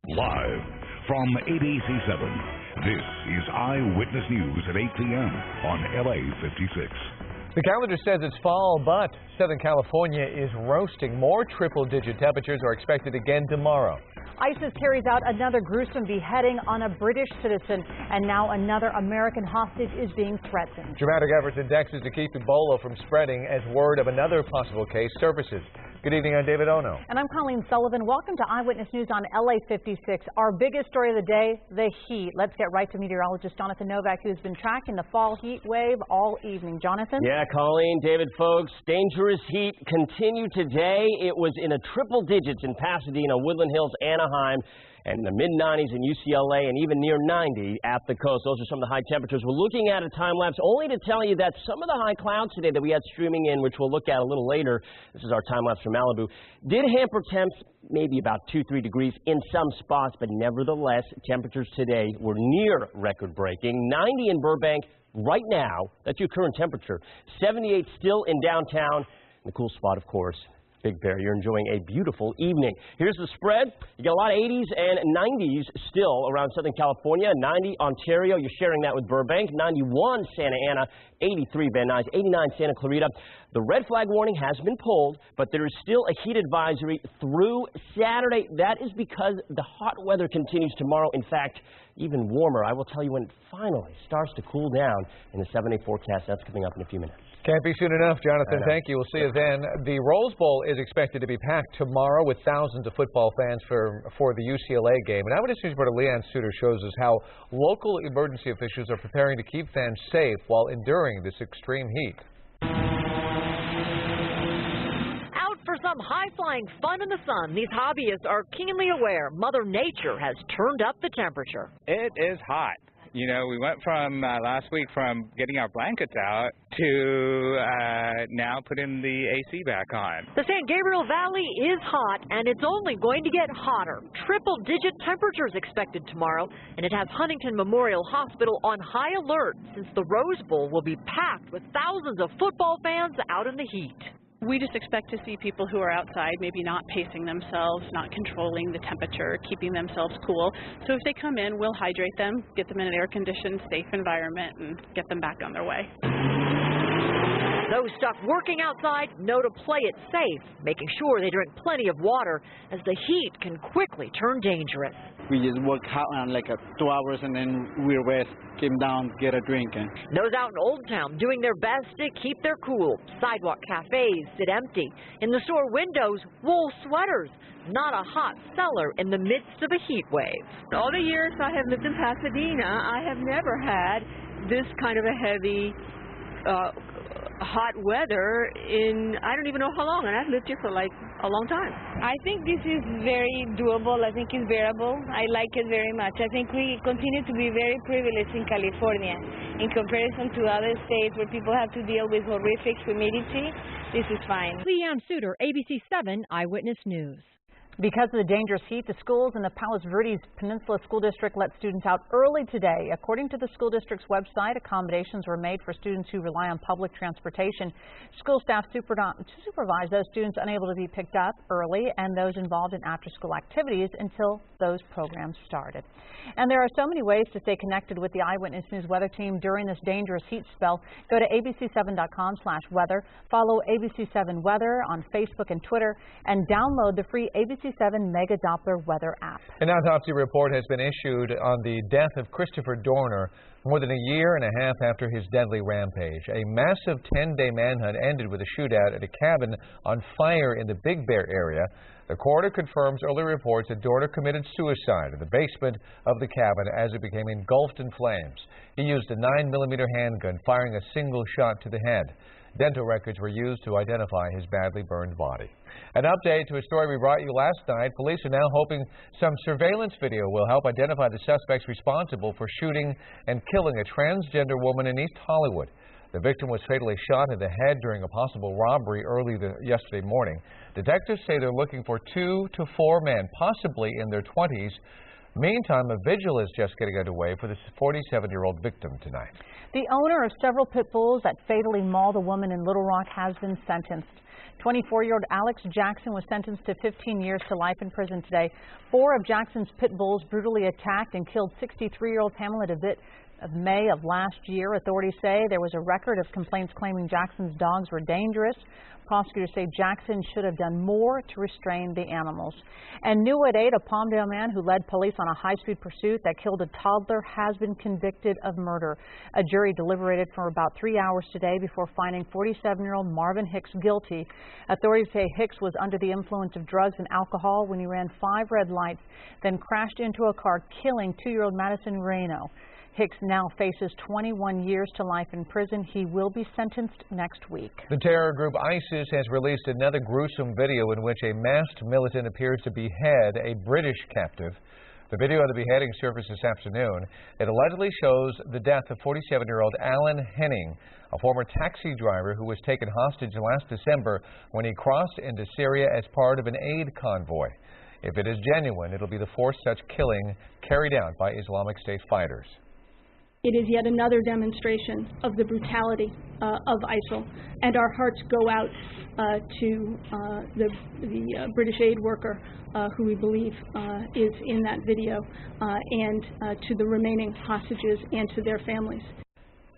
Live from ABC7, this is Eyewitness News at 8 p.m. on LA56. The calendar says it's fall, but Southern California is roasting. More triple-digit temperatures are expected again tomorrow. ISIS carries out another gruesome beheading on a British citizen, and now another American hostage is being threatened. Dramatic efforts in Texas to keep Ebola from spreading as word of another possible case surfaces. Good evening, I'm David Ono. And I'm Colleen Sullivan. Welcome to Eyewitness News on LA56. Our biggest story of the day, the heat. Let's get right to meteorologist Jonathan Novak, who's been tracking the fall heat wave all evening. Jonathan? Yeah, Colleen, David, folks, dangerous heat continued today. It was in a triple digits in Pasadena, Woodland Hills, Anaheim, and the mid-90s in UCLA, and even near 90 at the coast. Those are some of the high temperatures. We're looking at a time-lapse only to tell you that some of the high clouds today that we had streaming in, which we'll look at a little later, this is our time-lapse from Malibu, did hamper temps maybe about 2-3 degrees in some spots, but nevertheless, temperatures today were near record-breaking. 90 in Burbank right now. That's your current temperature. 78 still in downtown. And the cool spot, of course, Big Bear. You're enjoying a beautiful evening. Here's the spread. You got a lot of 80s and 90s still around Southern California. 90 Ontario. You're sharing that with Burbank. 91 Santa Ana. 83 Van Nuys. 89 Santa Clarita. The red flag warning has been pulled, but there is still a heat advisory through Saturday. That is because the hot weather continues tomorrow. In fact, even warmer. I will tell you when it finally starts to cool down in the 7-day forecast. That's coming up in a few minutes. Can't be soon enough, Jonathan. Thank you. We'll see you then. The Rose Bowl is expected to be packed tomorrow with thousands of football fans for the UCLA game. And Eyewitness News reporter Leanne Suter shows us how local emergency officials are preparing to keep fans safe while enduring this extreme heat. Out for some high-flying fun in the sun, these hobbyists are keenly aware Mother Nature has turned up the temperature. It is hot. You know, we went from last week from getting our blankets out to now putting the AC back on. The San Gabriel Valley is hot, and it's only going to get hotter. Triple-digit temperatures expected tomorrow, and it has Huntington Memorial Hospital on high alert since the Rose Bowl will be packed with thousands of football fans out in the heat. We just expect to see people who are outside, maybe not pacing themselves, not controlling the temperature, keeping themselves cool. So if they come in, we'll hydrate them, get them in an air-conditioned, safe environment, and get them back on their way. Those stuck working outside know to play it safe, making sure they drink plenty of water, as the heat can quickly turn dangerous. We just worked out like 2 hours, and then we rest, came down, get a drink. Those out in Old Town doing their best to keep their cool. Sidewalk cafes sit empty. In the store windows, wool sweaters. Not a hot seller in the midst of a heat wave. All the years I have lived in Pasadena, I have never had this kind of a heavy hot weather in I don't even know how long, and I've lived here for like a long time. I think this is very doable. I think it's bearable. I like it very much. I think we continue to be very privileged in California in comparison to other states where people have to deal with horrific humidity. This is fine. Leanne Suter, ABC7 Eyewitness News. Because of the dangerous heat, the schools in the Palos Verdes Peninsula School District let students out early today. According to the school district's website, accommodations were made for students who rely on public transportation. School staff supervise those students unable to be picked up early and those involved in after-school activities until those programs started. And there are so many ways to stay connected with the Eyewitness News weather team during this dangerous heat spell. Go to abc7.com/weather, follow ABC7 Weather on Facebook and Twitter, and download the free ABC7 Mega Doppler weather app. An autopsy report has been issued on the death of Christopher Dorner more than a year and a half after his deadly rampage. A massive 10-day manhunt ended with a shootout at a cabin on fire in the Big Bear area. The coroner confirms early reports that Dorner committed suicide in the basement of the cabin as it became engulfed in flames. He used a 9mm handgun, firing a single shot to the head. Dental records were used to identify his badly burned body. An update to a story we brought you last night. Police are now hoping some surveillance video will help identify the suspects responsible for shooting and killing a transgender woman in East Hollywood. The victim was fatally shot in the head during a possible robbery early yesterday morning. Detectives say they're looking for 2 to 4 men, possibly in their 20s, Meantime, a vigil is just getting underway for this 47-year-old victim tonight. The owner of several pit bulls that fatally mauled a woman in Little Rock has been sentenced. 24-year-old Alex Jackson was sentenced to 15 years to life in prison today. 4 of Jackson's pit bulls brutally attacked and killed 63-year-old Pamela DeVitt of May of last year. Authorities say there was a record of complaints claiming Jackson's dogs were dangerous. Prosecutors say Jackson should have done more to restrain the animals. And new at 8, a Palmdale man who led police on a high-speed pursuit that killed a toddler has been convicted of murder. A jury deliberated for about 3 hours today before finding 47-year-old Marvin Hicks guilty. Authorities say Hicks was under the influence of drugs and alcohol when he ran 5 red lights, then crashed into a car, killing 2-year-old Madison Reno. Hicks now faces 21 years to life in prison. He will be sentenced next week. The terror group ISIS has released another gruesome video in which a masked militant appears to behead a British captive. The video of the beheading surfaced this afternoon. It allegedly shows the death of 47-year-old Alan Henning, a former taxi driver who was taken hostage last December when he crossed into Syria as part of an aid convoy. If it is genuine, it'll be the 4th such killing carried out by Islamic State fighters. It is yet another demonstration of the brutality of ISIL, and our hearts go out to the British aid worker who we believe is in that video, and to the remaining hostages and to their families.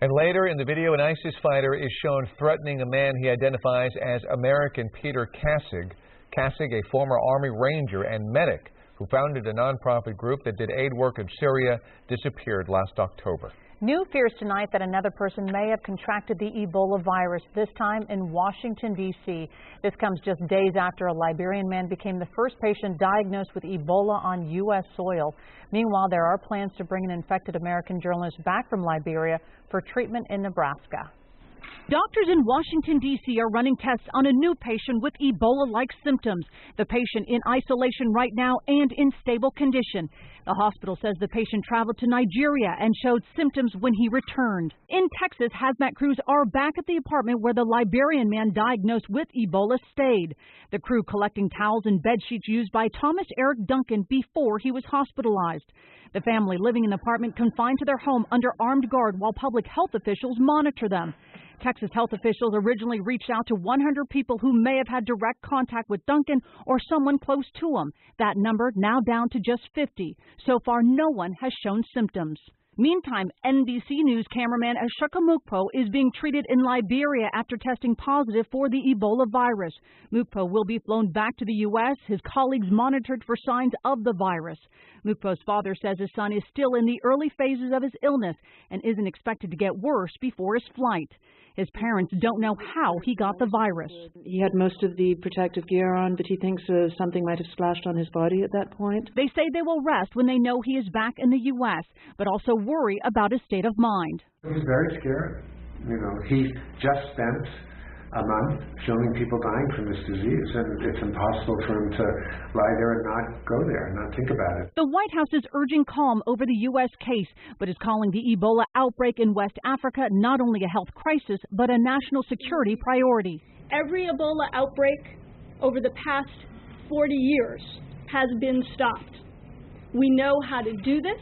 And later in the video, an ISIS fighter is shown threatening a man he identifies as American Peter Kassig. Kassig, a former Army Ranger and medic who founded a nonprofit group that did aid work in Syria, disappeared last October. New fears tonight that another person may have contracted the Ebola virus, this time in Washington, D.C. This comes just days after a Liberian man became the first patient diagnosed with Ebola on U.S. soil. Meanwhile, there are plans to bring an infected American journalist back from Liberia for treatment in Nebraska. Doctors in Washington, D.C. are running tests on a new patient with Ebola-like symptoms. The patient in isolation right now and in stable condition. The hospital says the patient traveled to Nigeria and showed symptoms when he returned. In Texas, hazmat crews are back at the apartment where the Liberian man diagnosed with Ebola stayed. The crew collecting towels and bed sheets used by Thomas Eric Duncan before he was hospitalized. The family living in the apartment confined to their home under armed guard while public health officials monitor them. Texas health officials originally reached out to 100 people who may have had direct contact with Duncan or someone close to him. That number now down to just 50. So far, no one has shown symptoms. Meantime, NBC News cameraman Ashoka Mukpo is being treated in Liberia after testing positive for the Ebola virus. Mukpo will be flown back to the U.S. His colleagues monitored for signs of the virus. Mukpo's father says his son is still in the early phases of his illness and isn't expected to get worse before his flight. His parents don't know how he got the virus. He had most of the protective gear on, but he thinks something might have splashed on his body at that point. They say they will rest when they know he is back in the U.S., but also worry about his state of mind. He's very scared. You know, he just spent a month filming people dying from this disease, and it's impossible for him to lie there and not go there and not think about it. The White House is urging calm over the U.S. case, but is calling the Ebola outbreak in West Africa not only a health crisis, but a national security priority. Every Ebola outbreak over the past 40 years has been stopped. We know how to do this,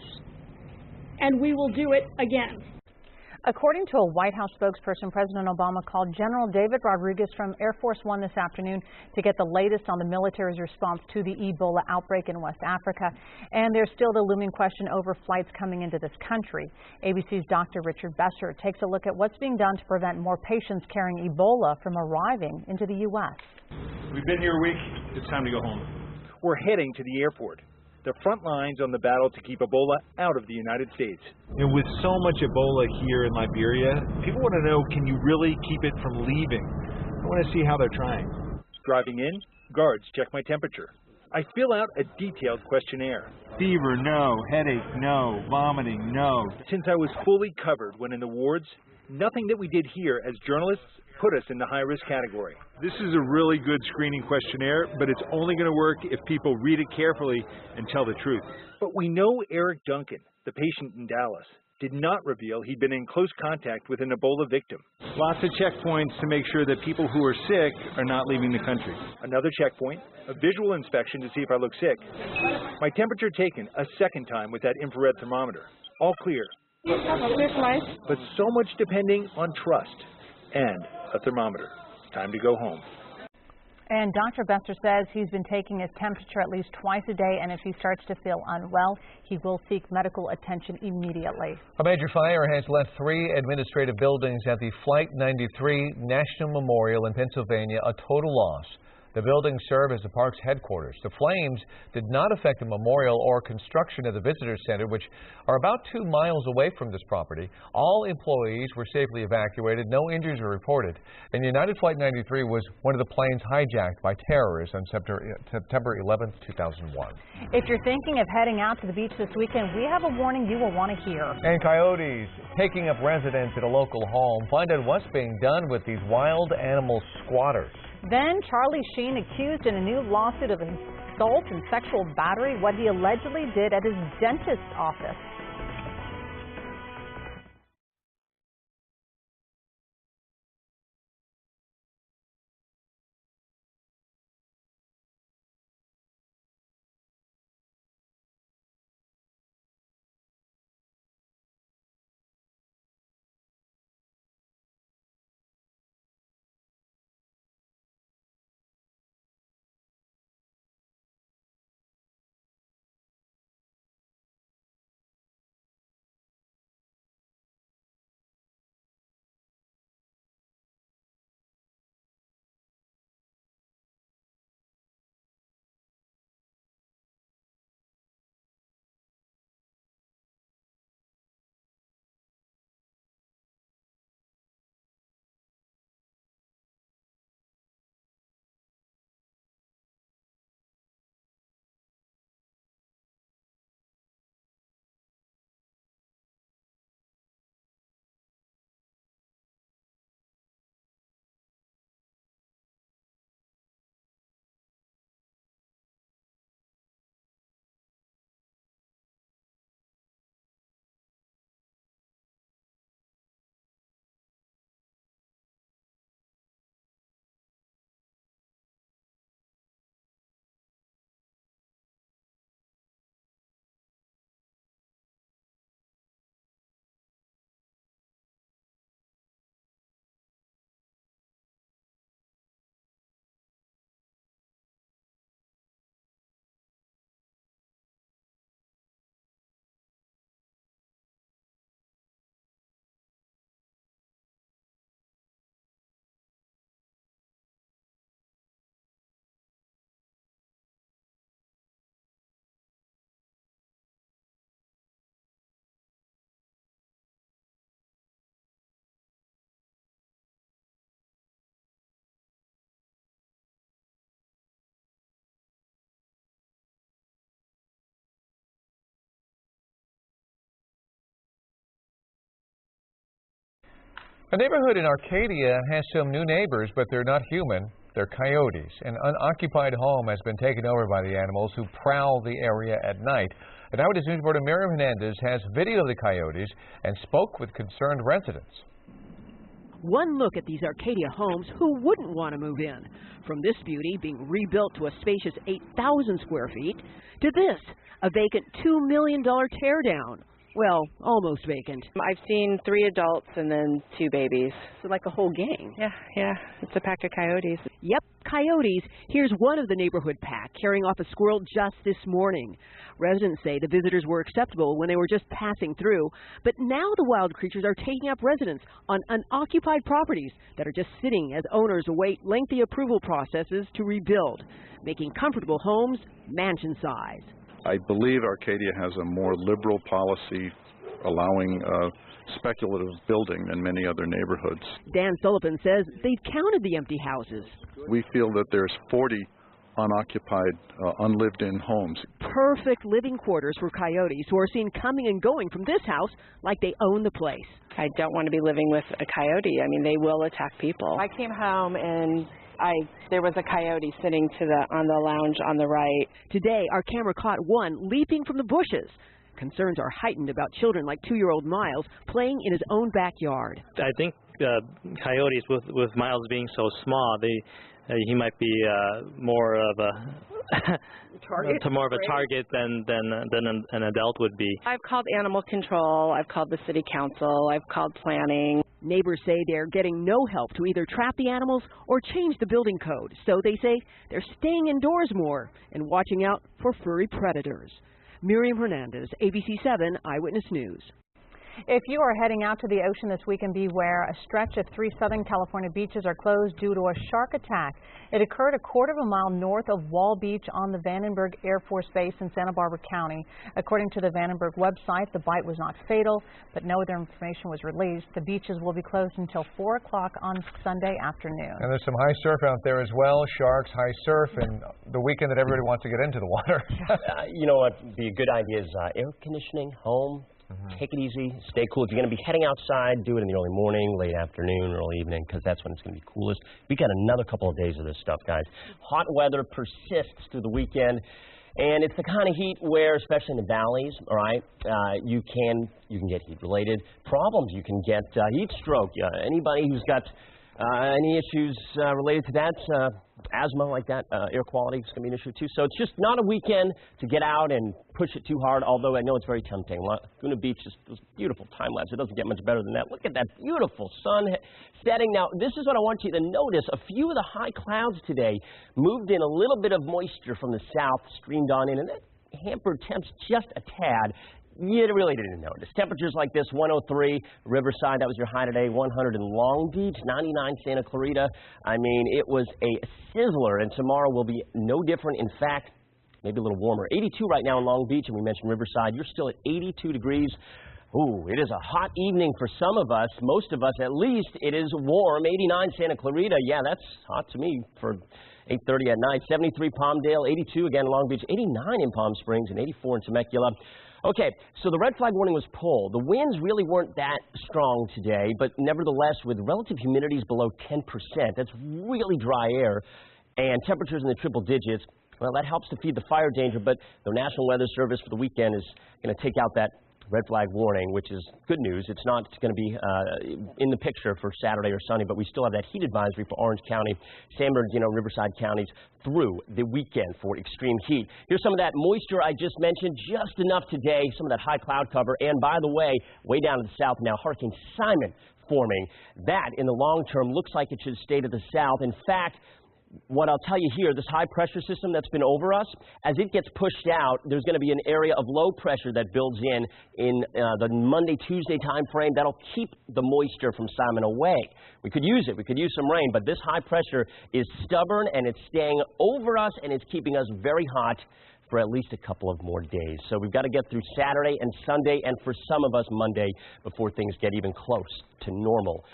and we will do it again. According to a White House spokesperson, President Obama called General David Rodriguez from Air Force One this afternoon to get the latest on the military's response to the Ebola outbreak in West Africa. And there's still the looming question over flights coming into this country. ABC's Dr. Richard Besser takes a look at what's being done to prevent more patients carrying Ebola from arriving into the U.S. We've been here a week. It's time to go home. We're heading to the airport. The front lines on the battle to keep Ebola out of the United States. And with so much Ebola here in Liberia, people want to know, can you really keep it from leaving? I want to see how they're trying. Driving in, guards check my temperature. I fill out a detailed questionnaire. Fever, no. Headache, no. Vomiting, no. Since I was fully covered when in the wards, nothing that we did here as journalists put us in the high-risk category. This is a really good screening questionnaire, but it's only going to work if people read it carefully and tell the truth. But we know Eric Duncan, the patient in Dallas, did not reveal he'd been in close contact with an Ebola victim. Lots of checkpoints to make sure that people who are sick are not leaving the country. Another checkpoint, a visual inspection to see if I look sick. My temperature taken a second time with that infrared thermometer. All clear. But so much depending on trust and a thermometer. Time to go home. And Dr. Bester says he's been taking his temperature at least twice a day, and if he starts to feel unwell, he will seek medical attention immediately. A major fire has left 3 administrative buildings at the Flight 93 National Memorial in Pennsylvania a total loss. The buildings serve as the park's headquarters. The flames did not affect the memorial or construction of the visitor center, which are about 2 miles away from this property. All employees were safely evacuated. No injuries were reported. And United Flight 93 was one of the planes hijacked by terrorists on September 11, 2001. If you're thinking of heading out to the beach this weekend, we have a warning you will want to hear. And coyotes taking up residence at a local home. Find out what's being done with these wild animal squatters. Then Charlie Sheen accused in a new lawsuit of assault and sexual battery, what he allegedly did at his dentist's office. A neighborhood in Arcadia has some new neighbors, but they're not human. They're coyotes. An unoccupied home has been taken over by the animals who prowl the area at night. And Eyewitness News reporter Miriam Hernandez has video of the coyotes and spoke with concerned residents. One look at these Arcadia homes, who wouldn't want to move in? From this beauty being rebuilt to a spacious 8,000 square feet, to this, a vacant $2 million teardown. Well, almost vacant. I've seen 3 adults and then 2 babies. So like a whole gang. Yeah, it's a pack of coyotes. Yep, coyotes. Here's one of the neighborhood pack carrying off a squirrel just this morning. Residents say the visitors were acceptable when they were just passing through, but now the wild creatures are taking up residence on unoccupied properties that are just sitting as owners await lengthy approval processes to rebuild, making comfortable homes mansion size. I believe Arcadia has a more liberal policy allowing speculative building than many other neighborhoods. Dan Sullivan says they've counted the empty houses. We feel that there's 40 unoccupied, unlived-in homes. Perfect living quarters for coyotes who are seen coming and going from this house like they own the place. I don't want to be living with a coyote. I mean, they will attack people. I came home and there was a coyote sitting on the lounge on the right. Today, our camera caught one leaping from the bushes. Concerns are heightened about children like 2-year-old Miles playing in his own backyard. I think coyotes, with Miles being so small, he might be more of a target than an adult would be. I've called animal control, I've called the city council, I've called planning. Neighbors say they're getting no help to either trap the animals or change the building code. So they say they're staying indoors more and watching out for furry predators. Miriam Hernandez, ABC7 Eyewitness News. If you are heading out to the ocean this weekend, beware. A stretch of 3 Southern California beaches are closed due to a shark attack. It occurred a quarter of a mile north of Wall Beach on the Vandenberg Air Force Base in Santa Barbara County. According to the Vandenberg website, the bite was not fatal, but no other information was released. The beaches will be closed until 4 o'clock on Sunday afternoon. And there's some high surf out there as well. Sharks, high surf, and the weekend that everybody wants to get into the water. You know what would be a good idea is air conditioning, home. Take it easy, stay cool. If you're going to be heading outside, do it in the early morning, late afternoon, early evening, because that's when it's going to be coolest. We got another couple of days of this stuff, guys. Hot weather persists through the weekend, and it's the kind of heat where, especially in the valleys, all right, you can get heat-related problems. You can get heat stroke. Anybody who's got any issues related to that, asthma like that, air quality is going to be an issue too. So it's just not a weekend to get out and push it too hard, although I know it's very tempting. Laguna Beach is this beautiful time-lapse. It doesn't get much better than that. Look at that beautiful sun setting. Now, this is what I want you to notice. A few of the high clouds today moved in a little bit of moisture from the south, streamed on in, and that hampered temps just a tad. You really didn't notice. Temperatures like this, 103 Riverside, that was your high today, 100 in Long Beach, 99 Santa Clarita. I mean, it was a sizzler, and tomorrow will be no different. In fact, maybe a little warmer. 82 right now in Long Beach, and we mentioned Riverside. You're still at 82 degrees. Ooh, it is a hot evening for some of us. Most of us, at least, it is warm. 89 Santa Clarita. Yeah, that's hot to me for 8:30 at night. 73 Palmdale, 82 again in Long Beach, 89 in Palm Springs, and 84 in Temecula. Okay, so the red flag warning was pulled. The winds really weren't that strong today, but nevertheless, with relative humidities below 10%, that's really dry air, and temperatures in the triple digits, well, that helps to feed the fire danger, but the National Weather Service for the weekend is going to take out that red flag warning, which is good news. It's not going to be in the picture for Saturday or Sunday, but we still have that heat advisory for Orange County, San Bernardino, Riverside counties through the weekend for extreme heat. Here's some of that moisture I just mentioned, just enough today, some of that high cloud cover. And by the way, way down to the south now, Hurricane Simon forming. That, in the long term, looks like it should stay to the south. In fact, what I'll tell you here, this high pressure system that's been over us, as it gets pushed out, there's going to be an area of low pressure that builds in the Monday, Tuesday time frame. That'll keep the moisture from Simon away. We could use it. We could use some rain, but this high pressure is stubborn, and it's staying over us, and it's keeping us very hot for at least a couple of more days. So we've got to get through Saturday and Sunday, and for some of us Monday, before things get even close to normal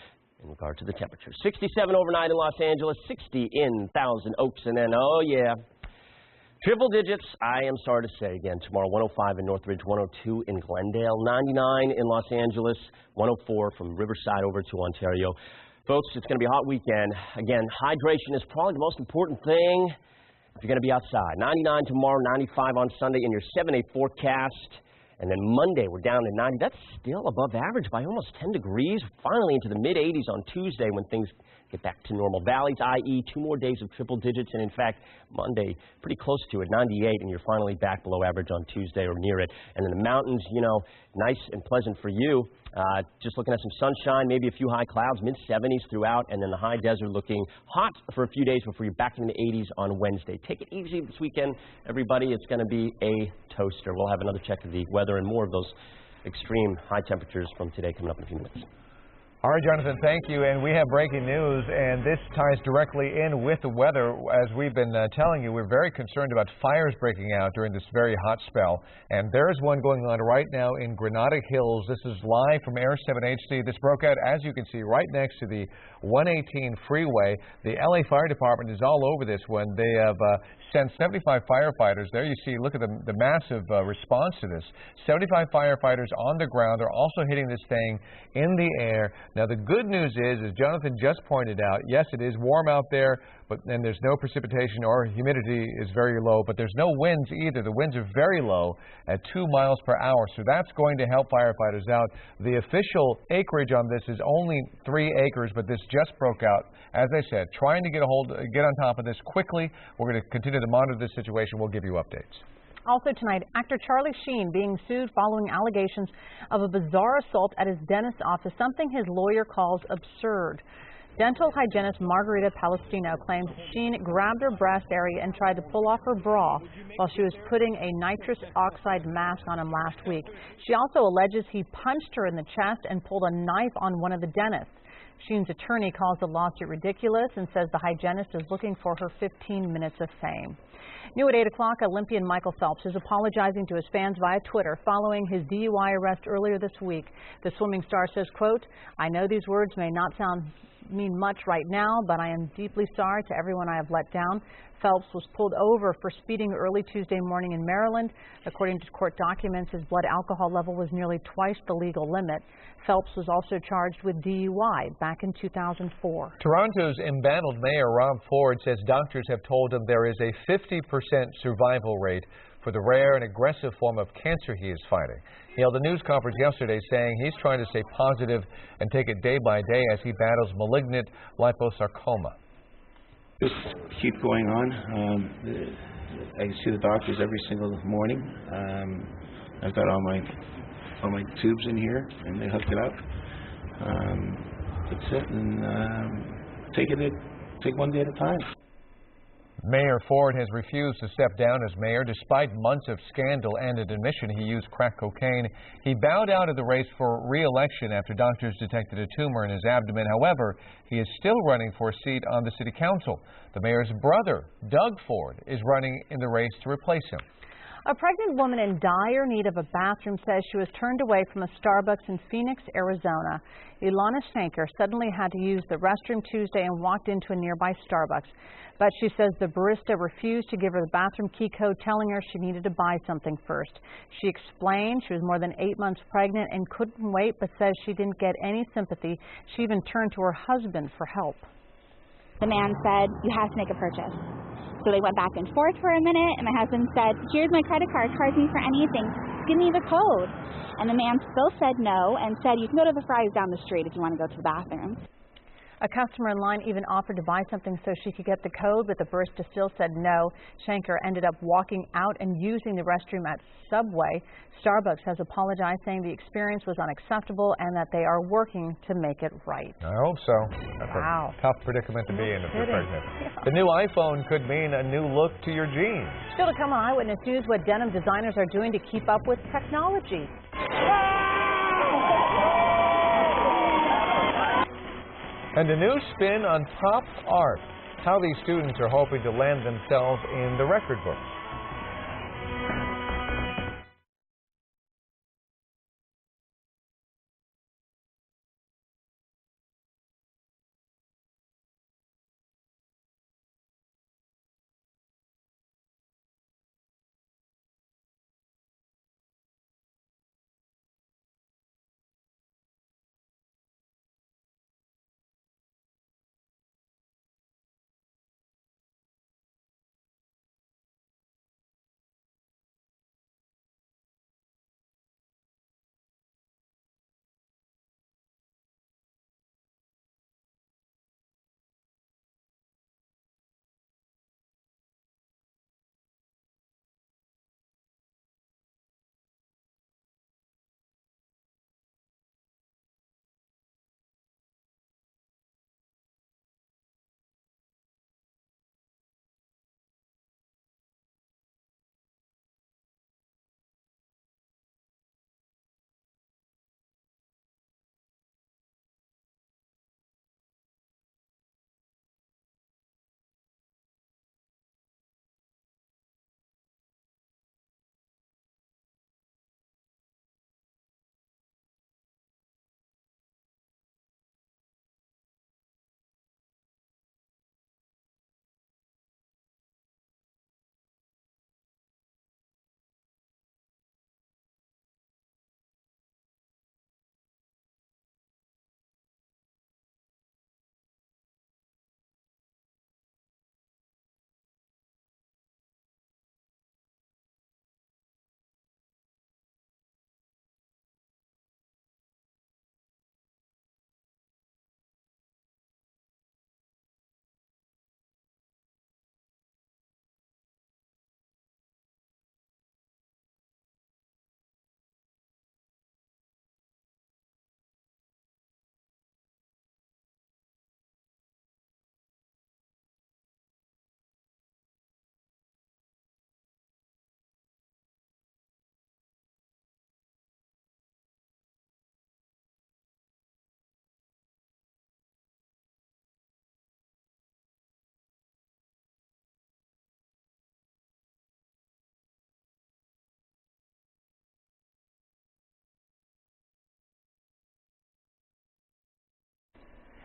in regard to the temperature. 67 overnight in Los Angeles, 60 in Thousand Oaks, and then, oh yeah, triple digits, I am sorry to say again, tomorrow 105 in Northridge, 102 in Glendale, 99 in Los Angeles, 104 from Riverside over to Ontario. Folks, it's going to be a hot weekend. Again, hydration is probably the most important thing if you're going to be outside. 99 tomorrow, 95 on Sunday in your 7-day forecast. And then Monday, we're down to 90. That's still above average by almost 10 degrees. Finally into the mid-80s on Tuesday when things get back to normal. Valleys, i.e., 2 more days of triple digits. And in fact, Monday, pretty close to it, 98. And you're finally back below average on Tuesday or near it. And then the mountains, you know, nice and pleasant for you. Just looking at some sunshine, maybe a few high clouds, mid-70s throughout. And then the high desert looking hot for a few days before you're back in the 80s on Wednesday. Take it easy this weekend, everybody. It's going to be a toaster. We'll have another check of the weather and more of those extreme high temperatures from today coming up in a few minutes. All right, Jonathan, thank you. And we have breaking news, and this ties directly in with the weather. As we've been telling you, we're very concerned about fires breaking out during this very hot spell. And there's one going on right now in Granada Hills. This is live from Air 7 HD. This broke out, as you can see, right next to the 118 freeway. The LA Fire Department is all over this one. They have sent 75 firefighters. There you see, look at the massive response to this. 75 firefighters on the ground. They're also hitting this thing in the air Now, the good news is, as Jonathan just pointed out, yes, it is warm out there, and there's no precipitation or humidity is very low, but there's no winds either. The winds are very low at 2 miles per hour, so that's going to help firefighters out. The official acreage on this is only 3 acres, but this just broke out. As I said, trying to get on top of this quickly. We're going to continue to monitor this situation. We'll give you updates. Also tonight, actor Charlie Sheen being sued following allegations of a bizarre assault at his dentist's office, something his lawyer calls absurd. Dental hygienist Margarita Palestino claims Sheen grabbed her breast area and tried to pull off her bra while she was putting a nitrous oxide mask on him last week. She also alleges he punched her in the chest and pulled a knife on one of the dentists. Sheen's attorney calls the lawsuit ridiculous and says the hygienist is looking for her 15 minutes of fame. New at 8 o'clock, Olympian Michael Phelps is apologizing to his fans via Twitter following his DUI arrest earlier this week. The swimming star says, quote, "I know these words may not mean much right now, but I am deeply sorry to everyone I have let down." Phelps was pulled over for speeding early Tuesday morning in Maryland. According to court documents, his blood alcohol level was nearly twice the legal limit. Phelps was also charged with DUI back in 2004. Toronto's embattled mayor Rob Ford says doctors have told him there is a 50% survival rate for the rare and aggressive form of cancer he is fighting. He held a news conference yesterday saying he's trying to stay positive and take it day by day as he battles malignant liposarcoma. Just keep going on. I see the doctors every single morning. I've got all my tubes in here, and they hook it up. That's it, and take one day at a time. Mayor Ford has refused to step down as mayor despite months of scandal and an admission he used crack cocaine. He bowed out of the race for re-election after doctors detected a tumor in his abdomen. However, he is still running for a seat on the city council. The mayor's brother, Doug Ford, is running in the race to replace him. A pregnant woman in dire need of a bathroom says she was turned away from a Starbucks in Phoenix, Arizona. Ilana Shanker suddenly had to use the restroom Tuesday and walked into a nearby Starbucks. But she says the barista refused to give her the bathroom key code, telling her she needed to buy something first. She explained she was more than 8 months pregnant and couldn't wait, but says she didn't get any sympathy. She even turned to her husband for help. The man said, "You have to make a purchase." So they went back and forth for a minute, and my husband said, "Here's my credit card, charge me for anything, give me the code." And the man still said no and said, "You can go to the Fry's down the street if you want to go to the bathroom." A customer in line even offered to buy something so she could get the code, but the barista still said no. Shanker ended up walking out and using the restroom at Subway. Starbucks has apologized, saying the experience was unacceptable and that they are working to make it right. I hope so. That's wow. A tough predicament to be in if you're pregnant. Yeah. The new iPhone could mean a new look to your jeans. Still to come on Eyewitness News, what denim designers are doing to keep up with technology. And a new spin on pop art, how these students are hoping to land themselves in the record books.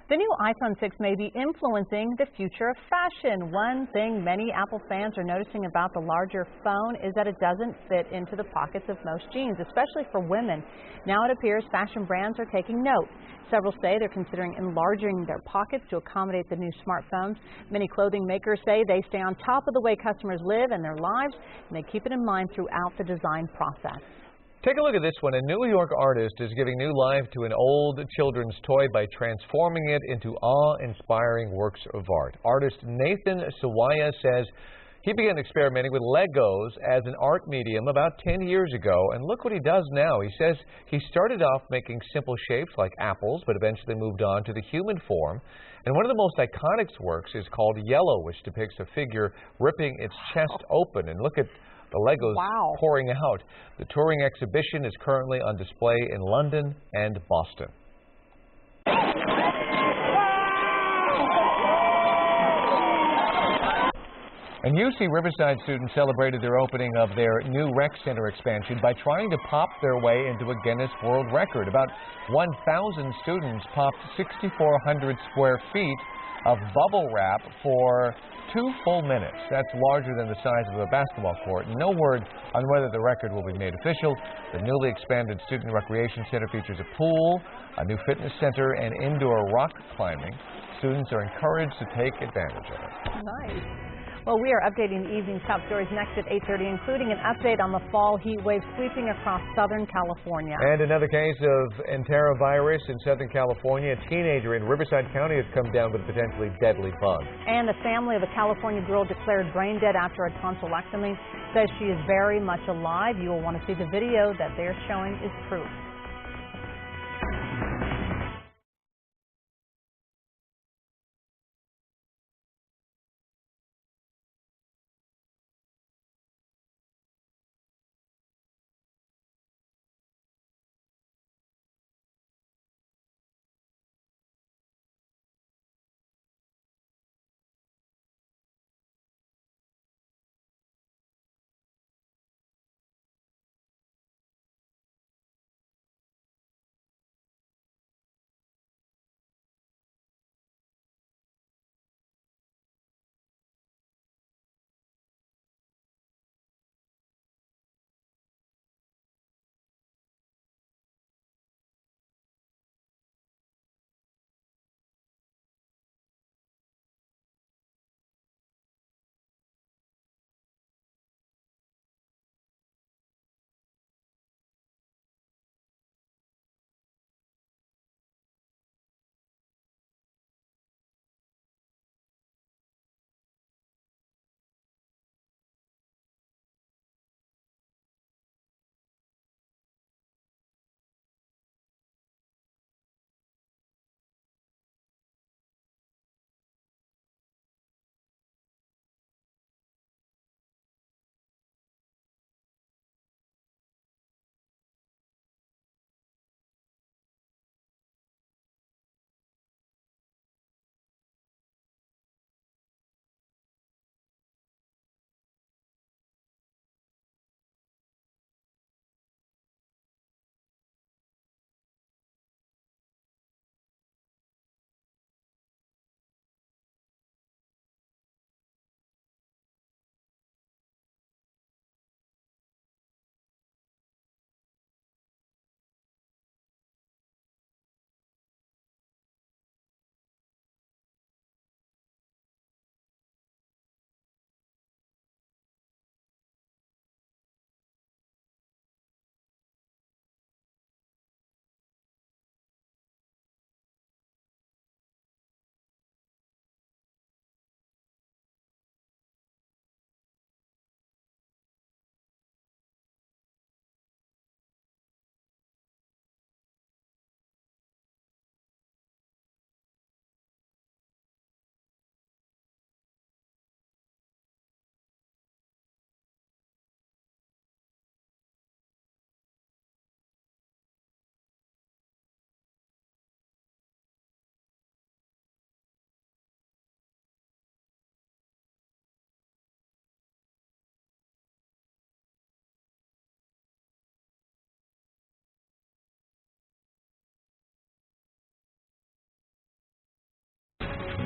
The new iPhone 6 may be influencing the future of fashion. One thing many Apple fans are noticing about the larger phone is that it doesn't fit into the pockets of most jeans, especially for women. Now it appears fashion brands are taking note. Several say they're considering enlarging their pockets to accommodate the new smartphones. Many clothing makers say they stay on top of the way customers live and their lives, and they keep it in mind throughout the design process. Take a look at this one. A New York artist is giving new life to an old children's toy by transforming it into awe-inspiring works of art. Artist Nathan Sawaya says he began experimenting with Legos as an art medium about 10 years ago, and look what he does now. He says he started off making simple shapes like apples, but eventually moved on to the human form. And one of the most iconic works is called Yellow, which depicts a figure ripping its chest open. And look at the Legos pouring out. The touring exhibition is currently on display in London and Boston. And UC Riverside students celebrated their opening of their new rec center expansion by trying to pop their way into a Guinness World Record. About 1,000 students popped 6,400 square feet of bubble wrap for 2 full minutes. That's larger than the size of a basketball court. No word on whether the record will be made official. The newly expanded student recreation center features a pool, a new fitness center, and indoor rock climbing. Students are encouraged to take advantage of it. Nice. Well, we are updating the evening's top stories next at 8:30, including an update on the fall heat wave sweeping across Southern California. And another case of enterovirus in Southern California. A teenager in Riverside County has come down with a potentially deadly bug. And the family of a California girl declared brain dead after a tonsillectomy says she is very much alive. You will want to see the video that they're showing is proof.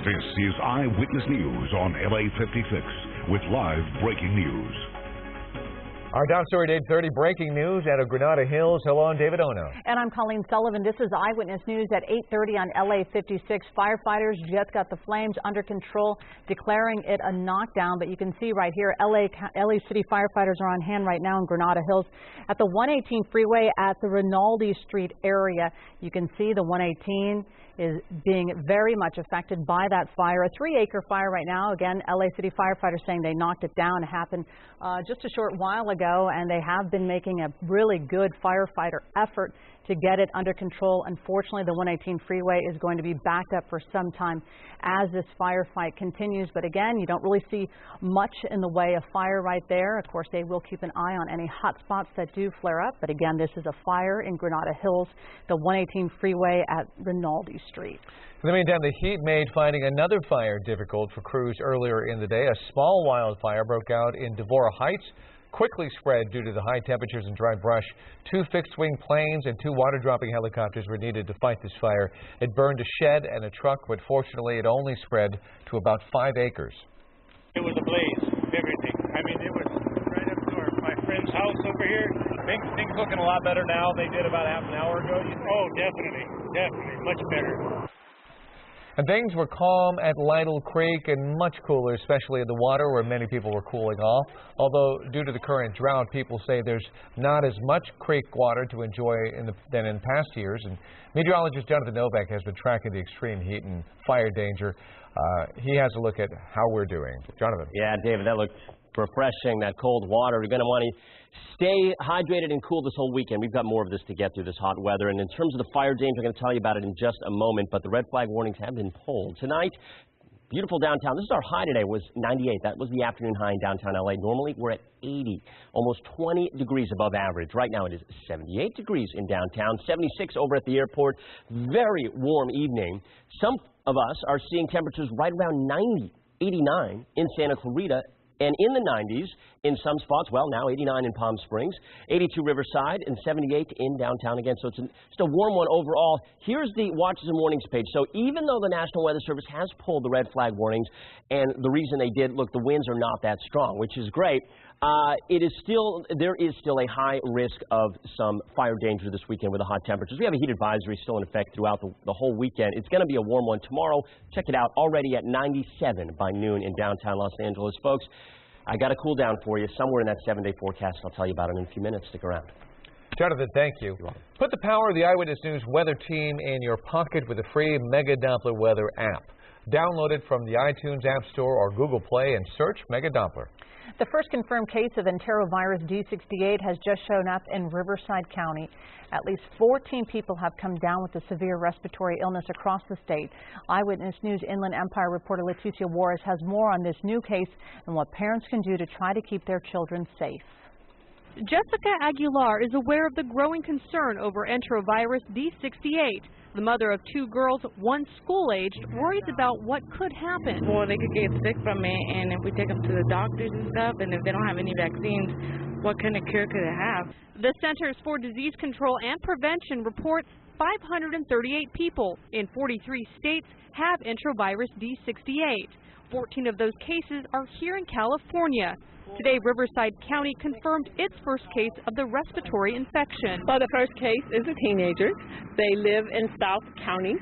This is Eyewitness News on LA56 with live breaking news. Our top story at 8:30, breaking news out of Granada Hills. Hello, I'm David Ono. And I'm Colleen Sullivan. This is Eyewitness News at 8:30 on LA56. Firefighters just got the flames under control, declaring it a knockdown. But you can see right here, LA City firefighters are on hand right now in Granada Hills at the 118 freeway at the Rinaldi Street area. You can see the 118 is being very much affected by that fire. A 3-acre fire right now. Again, LA City firefighters saying they knocked it down. It happened just a short while ago, and they have been making a really good firefighter effort to get it under control. Unfortunately, the 118 freeway is going to be backed up for some time as this firefight continues. But again, you don't really see much in the way of fire right there. Of course, they will keep an eye on any hot spots that do flare up. But again, this is a fire in Granada Hills, the 118 freeway at Rinaldi Street. In the meantime, the heat made finding another fire difficult for crews earlier in the day. A small wildfire broke out in Devora Heights, quickly spread due to the high temperatures and dry brush. 2 fixed-wing planes and 2 water-dropping helicopters were needed to fight this fire. It burned a shed and a truck, but fortunately it only spread to about 5 acres. It was a blaze, everything. I mean, it was right up to my friend's house over here. Things looking a lot better now than they did about half an hour ago. Oh, definitely, much better. And things were calm at Lytle Creek and much cooler, especially in the water where many people were cooling off. Although, due to the current drought, people say there's not as much creek water to enjoy than in past years. And meteorologist Jonathan Novak has been tracking the extreme heat and fire danger. He has a look at how we're doing. Jonathan. Yeah, David, that looked refreshing, that cold water. You're going to want to stay hydrated and cool this whole weekend. We've got more of this to get through this hot weather. And in terms of the fire danger, I'm going to tell you about it in just a moment. But the red flag warnings have been pulled. Tonight, beautiful downtown. This is our high today, was 98. That was the afternoon high in downtown LA. Normally, we're at 80, almost 20 degrees above average. Right now, it is 78 degrees in downtown, 76 over at the airport. Very warm evening. Some of us are seeing temperatures right around 90, 89 in Santa Clarita. And in the 90s in some spots, well, now 89 in Palm Springs, 82 Riverside, and 78 in downtown again. So it's a warm one overall. Here's the watches and warnings page. So even though the National Weather Service has pulled the red flag warnings, and the reason they did, look, the winds are not that strong, which is great. There is still a high risk of some fire danger this weekend with the hot temperatures. We have a heat advisory still in effect throughout the whole weekend. It's going to be a warm one tomorrow. Check it out, already at 97 by noon in downtown Los Angeles. Folks, I got a cool down for you somewhere in that 7-day forecast. I'll tell you about it in a few minutes. Stick around. Jonathan, thank you. Put the power of the Eyewitness News weather team in your pocket with a free Mega Doppler weather app. Download it from the iTunes App Store or Google Play and search Mega Doppler. The first confirmed case of enterovirus D68 has just shown up in Riverside County. At least 14 people have come down with a severe respiratory illness across the state. Eyewitness News Inland Empire reporter Leticia Juarez has more on this new case and what parents can do to try to keep their children safe. Jessica Aguilar is aware of the growing concern over enterovirus D68. The mother of 2 girls, one school-aged, worries about what could happen. Well, they could get sick from it, and if we take them to the doctors and stuff, and if they don't have any vaccines, what kind of cure could it have? The Centers for Disease Control and Prevention reports 538 people in 43 states have enterovirus D68. 14 of those cases are here in California. Today, Riverside County confirmed its first case of the respiratory infection. Well, the first case is a teenager. They live in South County.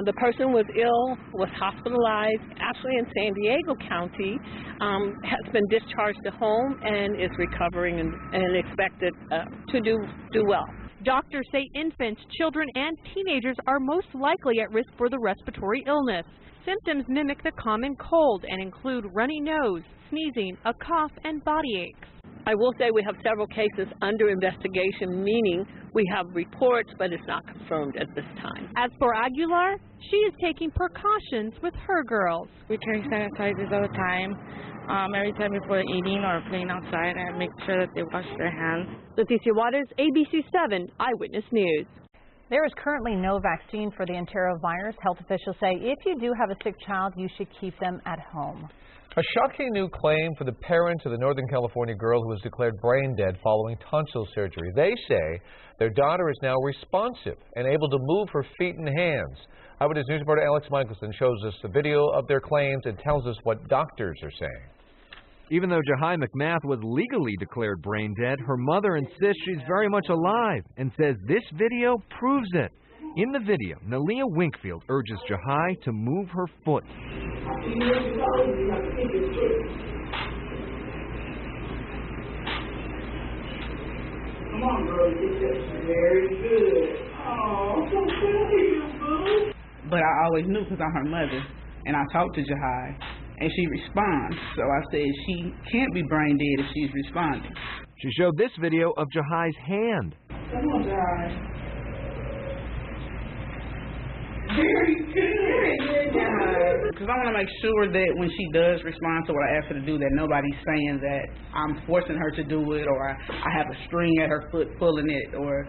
The person was ill, was hospitalized, actually in San Diego County, has been discharged to home and is recovering and expected to do well. Doctors say infants, children, and teenagers are most likely at risk for the respiratory illness. Symptoms mimic the common cold and include runny nose, sneezing, a cough, and body aches. I will say we have several cases under investigation, meaning we have reports, but it's not confirmed at this time. As for Aguilar, she is taking precautions with her girls. We carry sanitizers all the time. Every time before eating or playing outside, and make sure that they wash their hands. Leticia Juarez, ABC7 Eyewitness News. There is currently no vaccine for the enterovirus. Health officials say if you do have a sick child, you should keep them at home. A shocking new claim for the parents of the Northern California girl who was declared brain dead following tonsil surgery. They say their daughter is now responsive and able to move her feet and hands. Eyewitness News reporter Alex Michelson shows us the video of their claims and tells us what doctors are saying. Even though Jahai McMath was legally declared brain dead, her mother insists she's very much alive and says this video proves it. In the video, Nalia Winkfield urges Jahai to move her foot. Come on, girl, get that. Very good. Oh, so proud of you, boo. But I always knew because I'm her mother, and I talked to Jahai, and she responds. So I said she can't be brain dead if she's responding. She showed this video of Jahai's hand. Come on, Jahai. Very good, because I want to make sure that when she does respond to what I ask her to do, that nobody's saying that I'm forcing her to do it, or I have a string at her foot pulling it, or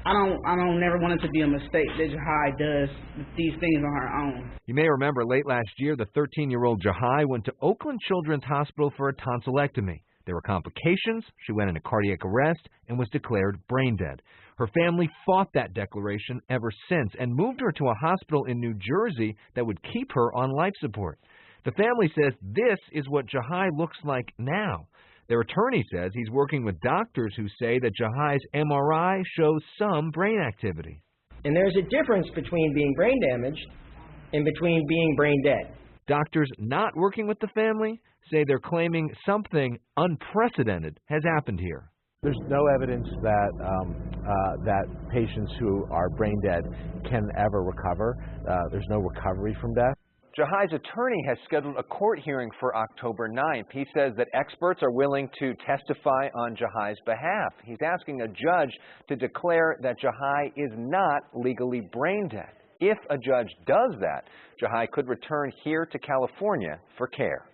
I don't never want it to be a mistake that Jahai does these things on her own. You may remember late last year, the 13-year-old Jahai went to Oakland Children's Hospital for a tonsillectomy. There were complications, she went into cardiac arrest, and was declared brain dead. Her family fought that declaration ever since and moved her to a hospital in New Jersey that would keep her on life support. The family says this is what Jahai looks like now. Their attorney says he's working with doctors who say that Jahai's MRI shows some brain activity. And there's a difference between being brain damaged and between being brain dead. Doctors not working with the family say they're claiming something unprecedented has happened here. There's no evidence that that patients who are brain dead can ever recover. There's no recovery from death. Jahai's attorney has scheduled a court hearing for October 9th. He says that experts are willing to testify on Jahai's behalf. He's asking a judge to declare that Jahai is not legally brain dead. If a judge does that, Jahai could return here to California for care.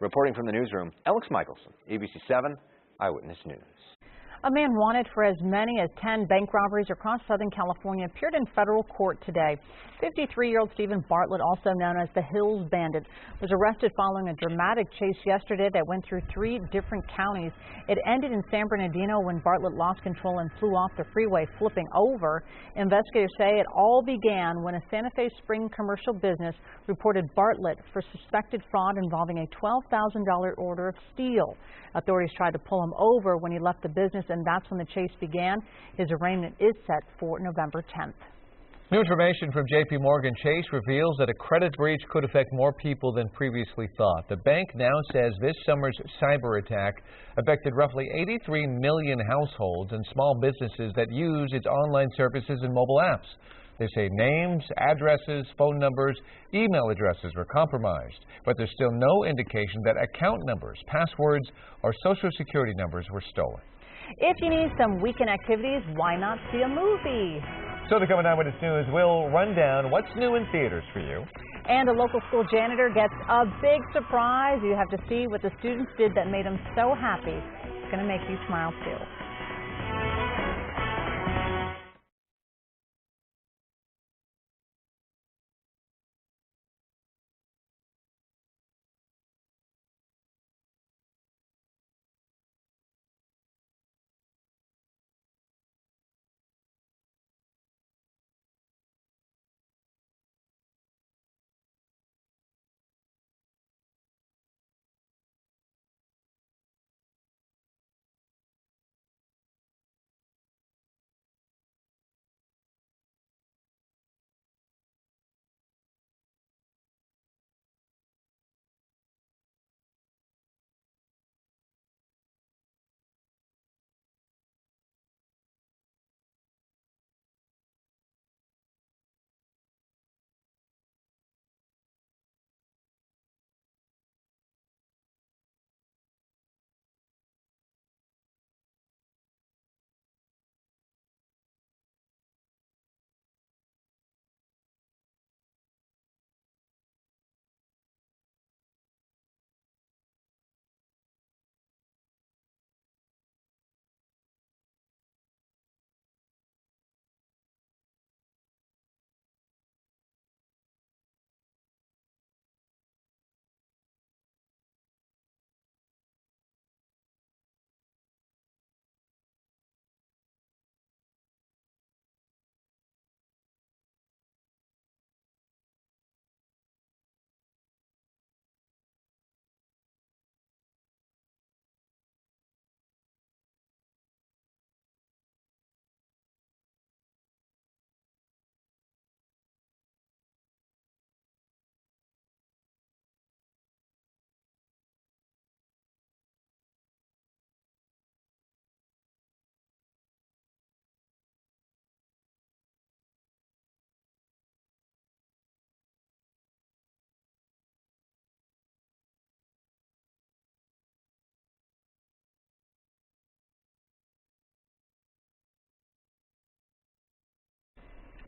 Reporting from the newsroom, Alex Michelson, ABC7 Eyewitness News. A man wanted for as many as 10 bank robberies across Southern California appeared in federal court today. 53-year-old Stephen Bartlett, also known as the Hills Bandit, was arrested following a dramatic chase yesterday that went through 3 different counties. It ended in San Bernardino when Bartlett lost control and flew off the freeway, flipping over. Investigators say it all began when a Santa Fe Spring commercial business reported Bartlett for suspected fraud involving a $12,000 order of steel. Authorities tried to pull him over when he left the business, and that's when the chase began. His arraignment is set for November 10th. New information from J.P. Morgan Chase reveals that a credit breach could affect more people than previously thought. The bank now says this summer's cyber attack affected roughly 83 million households and small businesses that use its online services and mobile apps. They say names, addresses, phone numbers, email addresses were compromised, but there's still no indication that account numbers, passwords, or social security numbers were stolen. If you need some weekend activities, why not see a movie? So to come on Eyewitness News, we'll run down what's new in theaters for you. And a local school janitor gets a big surprise. You have to see what the students did that made them so happy. It's going to make you smile too.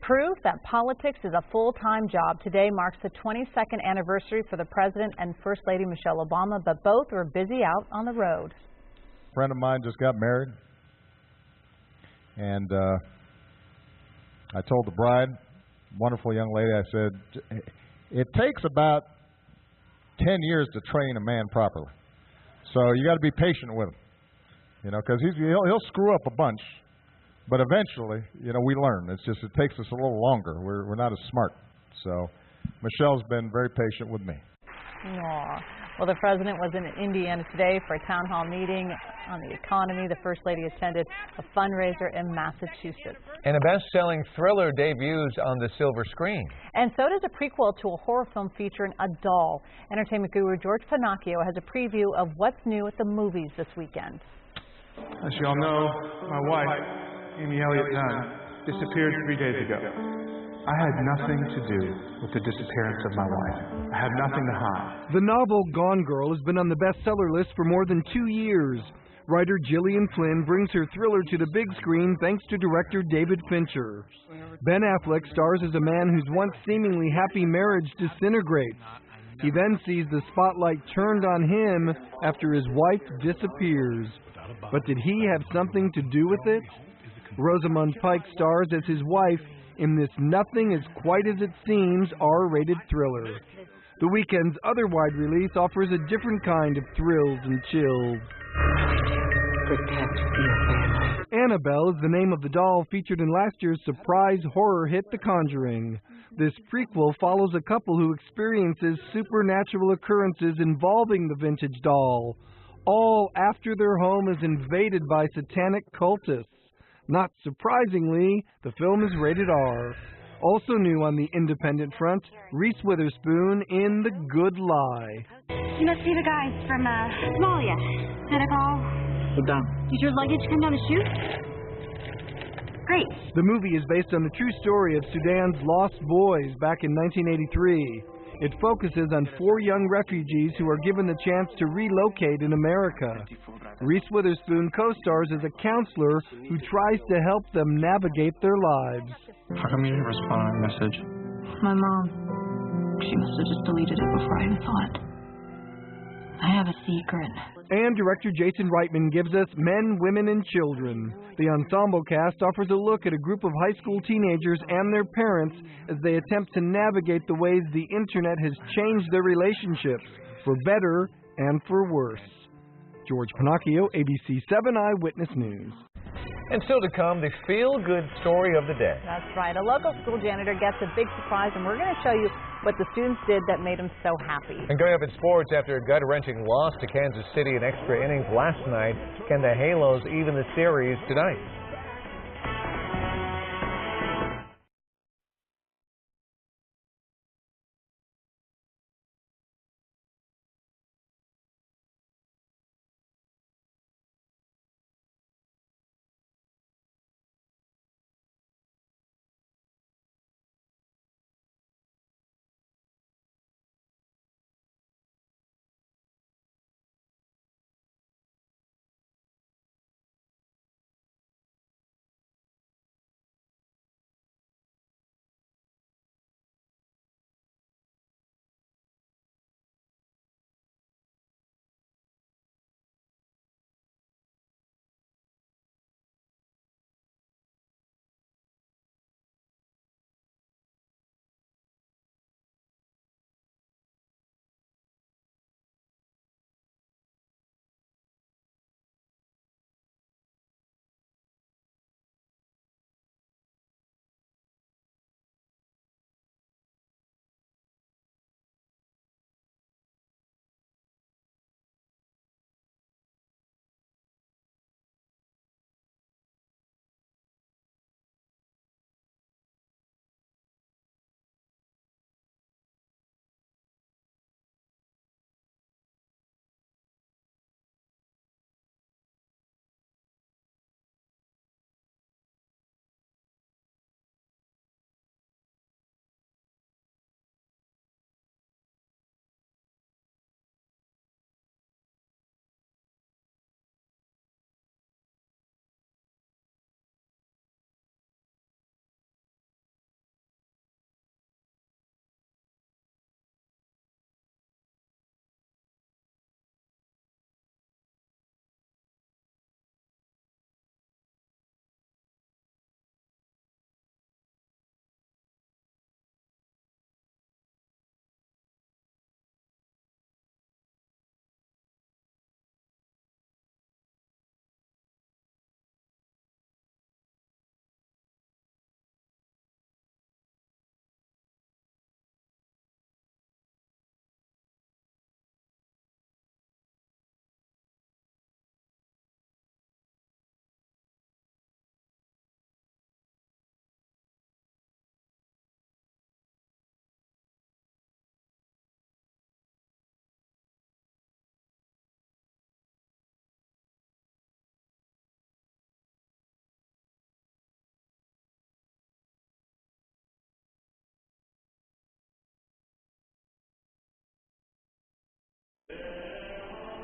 Proof that politics is a full-time job. Today marks the 22nd anniversary for the President and First Lady Michelle Obama, but both are busy out on the road. A friend of mine just got married, and I told the bride, wonderful young lady, I said, it takes about 10 years to train a man properly. So you got to be patient with him, you know, because he'll screw up a bunch, but eventually, you know, we learn. It's just it takes us a little longer. We're not as smart. So Michelle's been very patient with me. Aww. Well, the president was in Indiana today for a town hall meeting on the economy. The First Lady attended a fundraiser in Massachusetts. And a best-selling thriller debuts on the silver screen. And so does a prequel to a horror film featuring a doll. Entertainment guru George Pinocchio has a preview of what's new at the movies this weekend. As you all know, my wife, Amy Elliott Dunn, disappeared 3 days ago. I had nothing to do with the disappearance of my wife. I had nothing to hide. The novel Gone Girl has been on the bestseller list for more than 2 years. Writer Gillian Flynn brings her thriller to the big screen thanks to director David Fincher. Ben Affleck stars as a man whose once seemingly happy marriage disintegrates. He then sees the spotlight turned on him after his wife disappears. But did he have something to do with it? Rosamund Pike stars as his wife in this Nothing Is Quite As It Seems R-rated thriller. The weekend's other wide release offers a different kind of thrills and chills. Annabelle is the name of the doll featured in last year's surprise horror hit The Conjuring. This prequel follows a couple who experiences supernatural occurrences involving the vintage doll, all after their home is invaded by satanic cultists. Not surprisingly, the film is rated R. Also new on the independent front, Reese Witherspoon in The Good Lie. You must be the guys from Somalia. Did I call? Sit down. Did your luggage come down the chute? Great. The movie is based on the true story of Sudan's lost boys back in 1983. It focuses on 4 young refugees who are given the chance to relocate in America. Reese Witherspoon co-stars as a counselor who tries to help them navigate their lives. How come you didn't respond to my message? My mom. She must have just deleted it before I even saw it. I have a secret. And director Jason Reitman gives us Men, Women, and Children. The ensemble cast offers a look at a group of high school teenagers and their parents as they attempt to navigate the ways the internet has changed their relationships, for better and for worse. George Pinocchio, ABC7 Eyewitness News. And still to come, the feel-good story of the day. That's right. A local school janitor gets a big surprise, and we're going to show you what the students did that made them so happy. And going up in sports, after a gut-wrenching loss to Kansas City in extra innings last night, can the Halos even the series tonight?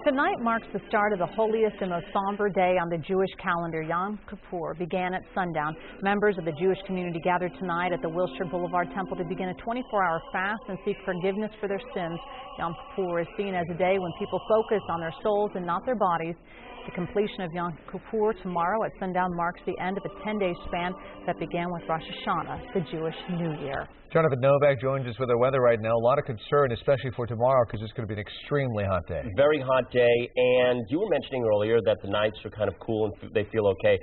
Tonight marks the start of the holiest and most somber day on the Jewish calendar. Yom Kippur began at sundown. Members of the Jewish community gathered tonight at the Wilshire Boulevard Temple to begin a 24-hour fast and seek forgiveness for their sins. Yom Kippur is seen as a day when people focus on their souls and not their bodies. The completion of Yom Kippur tomorrow at sundown marks the end of a 10-day span that began with Rosh Hashanah, the Jewish New Year. Jonathan Novak joins us with our weather right now. A lot of concern, especially for tomorrow, because it's going to be an extremely hot day. Very hot day, and you were mentioning earlier that the nights are kind of cool and they feel okay.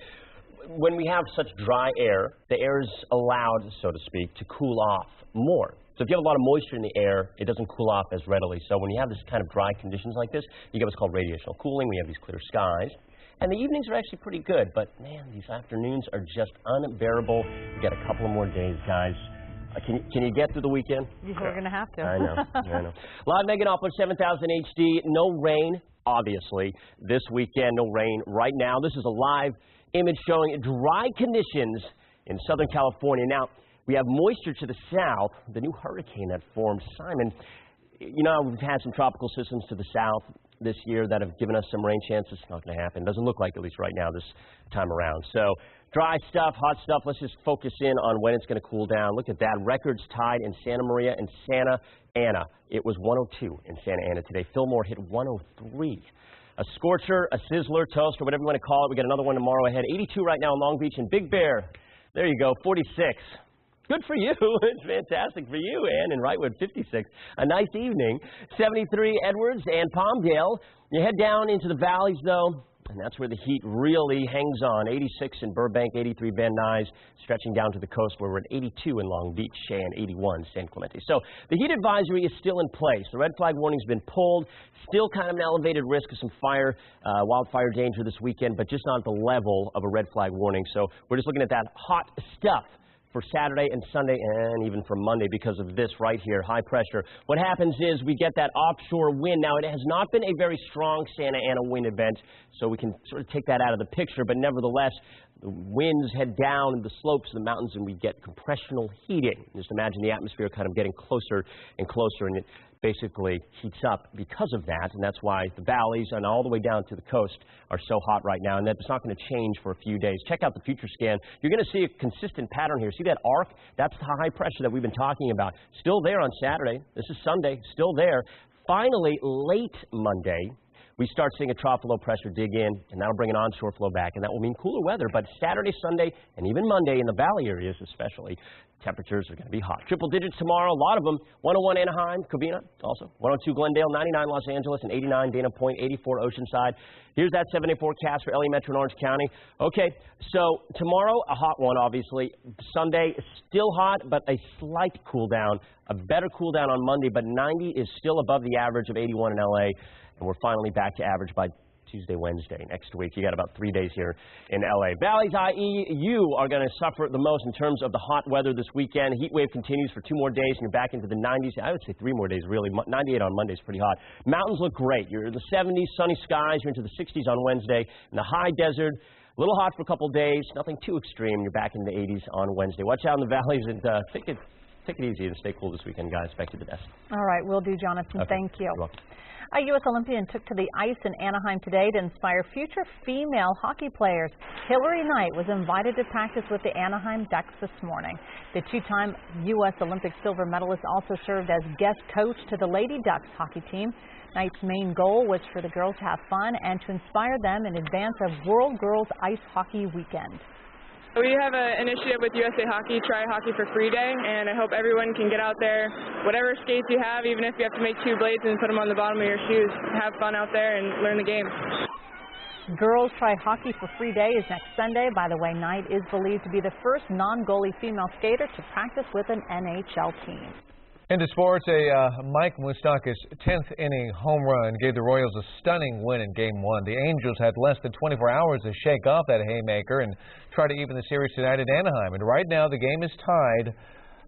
When we have such dry air, the air is allowed, so to speak, to cool off more. So if you have a lot of moisture in the air, it doesn't cool off as readily. So when you have this kind of dry conditions like this, you get what's called radiational cooling. We have these clear skies. And the evenings are actually pretty good. But, man, these afternoons are just unbearable. We've got a couple of more days, guys. Can you get through the weekend? You're going to have to. I know. I know. Live Meganopolis 7000 HD. No rain, obviously. This weekend, no rain. Right now, this is a live image showing dry conditions in Southern California. Now, we have moisture to the south, the new hurricane that formed, Simon. You know, we've had some tropical systems to the south this year that have given us some rain chances. It's not going to happen. Doesn't look like, at least right now, this time around. So, dry stuff, hot stuff. Let's just focus in on when it's going to cool down. Look at that. Records tied in Santa Maria and Santa Ana. It was 102 in Santa Ana today. Fillmore hit 103. A scorcher, a sizzler, toast, or whatever you want to call it. We got another one tomorrow ahead. 82 right now in Long Beach and Big Bear. There you go, 46. Good for you. It's fantastic for you. And in Wrightwood, 56. A nice evening. 73 Edwards and Palmdale. You head down into the valleys, though, and that's where the heat really hangs on. 86 in Burbank, 83 Van Nuys, stretching down to the coast where we're at 82 in Long Beach, and 81 San Clemente. So the heat advisory is still in place. The red flag warning's been pulled. Still kind of an elevated risk of some wildfire danger this weekend, but just not at the level of a red flag warning. So we're just looking at that hot stuff for Saturday and Sunday and even for Monday because of this right here, high pressure. What happens is we get that offshore wind. Now, it has not been a very strong Santa Ana wind event, so we can sort of take that out of the picture, but nevertheless, the winds head down the slopes of the mountains and we get compressional heating. Just imagine the atmosphere kind of getting closer and closer, and it basically heats up because of that, and that's why the valleys and all the way down to the coast are so hot right now, and that's not going to change for a few days. Check out the future scan. You're going to see a consistent pattern here. See that arc? That's the high pressure that we've been talking about. Still there on Saturday. This is Sunday. Still there. Finally, late Monday, we start seeing a trough low pressure dig in, and that'll bring an onshore flow back, and that will mean cooler weather. But Saturday, Sunday, and even Monday in the valley areas especially, temperatures are going to be hot. Triple digits tomorrow, a lot of them. 101 Anaheim, Covina, also. 102 Glendale, 99 Los Angeles, and 89 Dana Point, 84 Oceanside. Here's that 7-day forecast for LA Metro and Orange County. Okay, so tomorrow, a hot one, obviously. Sunday, still hot, but a slight cool down. A better cool down on Monday, but 90 is still above the average of 81 in LA. And we're finally back to average by Tuesday, Wednesday next week. You got about 3 days here in LA. Valleys, i.e., you are going to suffer the most in terms of the hot weather this weekend. Heat wave continues for 2 more days, and you're back into the 90s. I would say 3 more days, really. 98 on Monday is pretty hot. Mountains look great. You're in the 70s, sunny skies. You're into the 60s on Wednesday. In the high desert, a little hot for a couple of days. Nothing too extreme. You're back in the 80s on Wednesday. Watch out in the valleys and take it easy and stay cool this weekend, guys. Back to the desk. All right, will do, Jonathan. Okay. Thank you. You're welcome. A U.S. Olympian took to the ice in Anaheim today to inspire future female hockey players. Hillary Knight was invited to practice with the Anaheim Ducks this morning. The 2-time U.S. Olympic silver medalist also served as guest coach to the Lady Ducks hockey team. Knight's main goal was for the girls to have fun and to inspire them in advance of World Girls Ice Hockey Weekend. We have an initiative with USA Hockey, Try Hockey for Free Day, and I hope everyone can get out there. Whatever skates you have, even if you have to make 2 blades and put them on the bottom of your shoes, have fun out there and learn the game. Girls Try Hockey for Free Day is next Sunday. By the way, Knight is believed to be the first non-goalie female skater to practice with an NHL team. Into sports, Mike Moustakas' 10th inning home run gave the Royals a stunning win in Game 1. The Angels had less than 24 hours to shake off that haymaker and try to even the series tonight at Anaheim. And right now, the game is tied